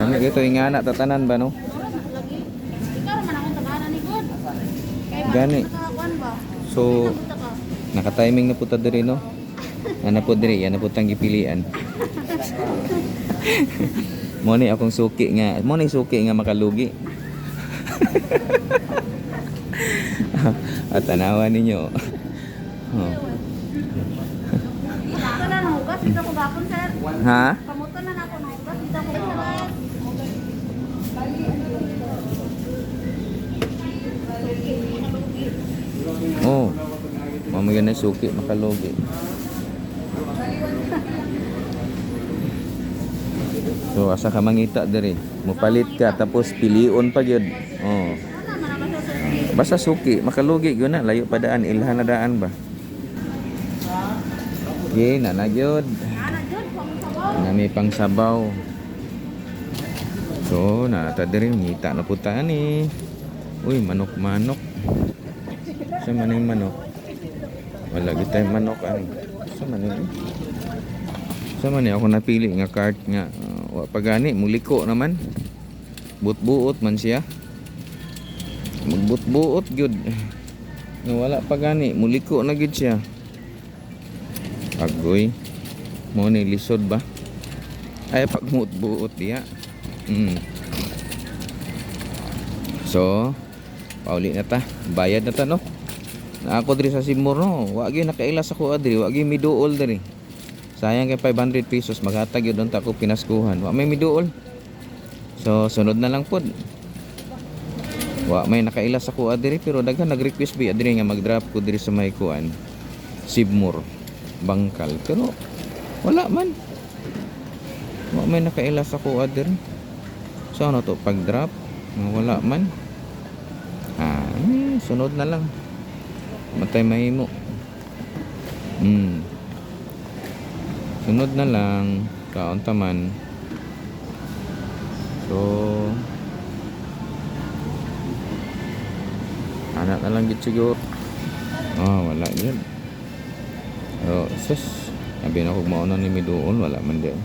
Ano gito ingana tatanan ba no? Lagi. Ikaw man akong tagana ni God. Kay Gani. nakakuan ba? So naka-timing na po ta diri no. Ana po diri, ana po tang gipilian. Mo ni akong suki nga, mo ni suki nga makalugi. At tanawan ninyo. Oh. Ito na nugas, dito ko gapon sir. Ha? Kamuto na ako nugas, dito ko nugas. Oh. Mamaya na suki makalugi. So asa ka mangita diri? Mupalit ka tapos pilion pa gyud. Oh. Basta suki makalugi gyud na layo pa daan ilhan na daan ba. Okay, na gyud. Ana jud pang sabaw. Nami pang sabaw. So nata diri ngita na puta ni. Uy, manok-manok. Sa maning manok. Wala gyud tay manok ani. Sa maning. Sa man ako napili nga cart nga wa pa gani muliko naman. Buot-buot man siya. Magbut-buot gyud. Nga wala pa gani muliko na gyud siya. Agoy. Mo ni lisod ba? Ay pagmut-buot diya. So, pauli na ta. Bayad na ta no. Na ako diri sa Simor no. Wa gyud nakailas ako adiri, wa gyud miduol diri. Sayang kay 500 pesos maghatag yun doon tako pinaskuhan. Wa may miduol. So sunod na lang pod. Wa may nakailas ako adiri pero daghan nag-request bi adiri nga mag-drop ko diri sa may kuan. Sibmur, Bangkal. Pero wala man. Wa may nakailas ako adiri. So ano to pag-drop? Wala man. Sunod na lang. Matay mahimo. Sunod na lang kaunta man. So anak na lang gid siguro. Wala yun. So sus abi na ko mauna ni miduol wala man din.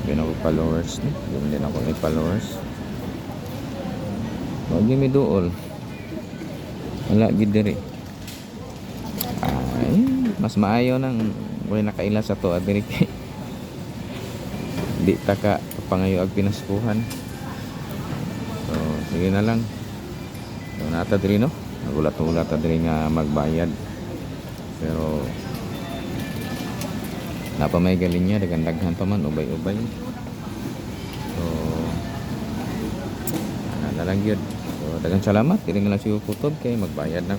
Abi na ko followers ni. Hindi na ako ni followers. Wag ni miduol. Wala gid diri. Ay, mas maayo nang wala nakaila sa to adiri kay di ta ka pangayo ag pinaskuhan. So sige na lang. So nata diri no. Nagulat-ulat diri nga magbayad. Pero napa may galing niya daghan pa man ubay-ubay. So ana na lang gyud. So daghang salamat diri nga lang si kutob kay magbayad na.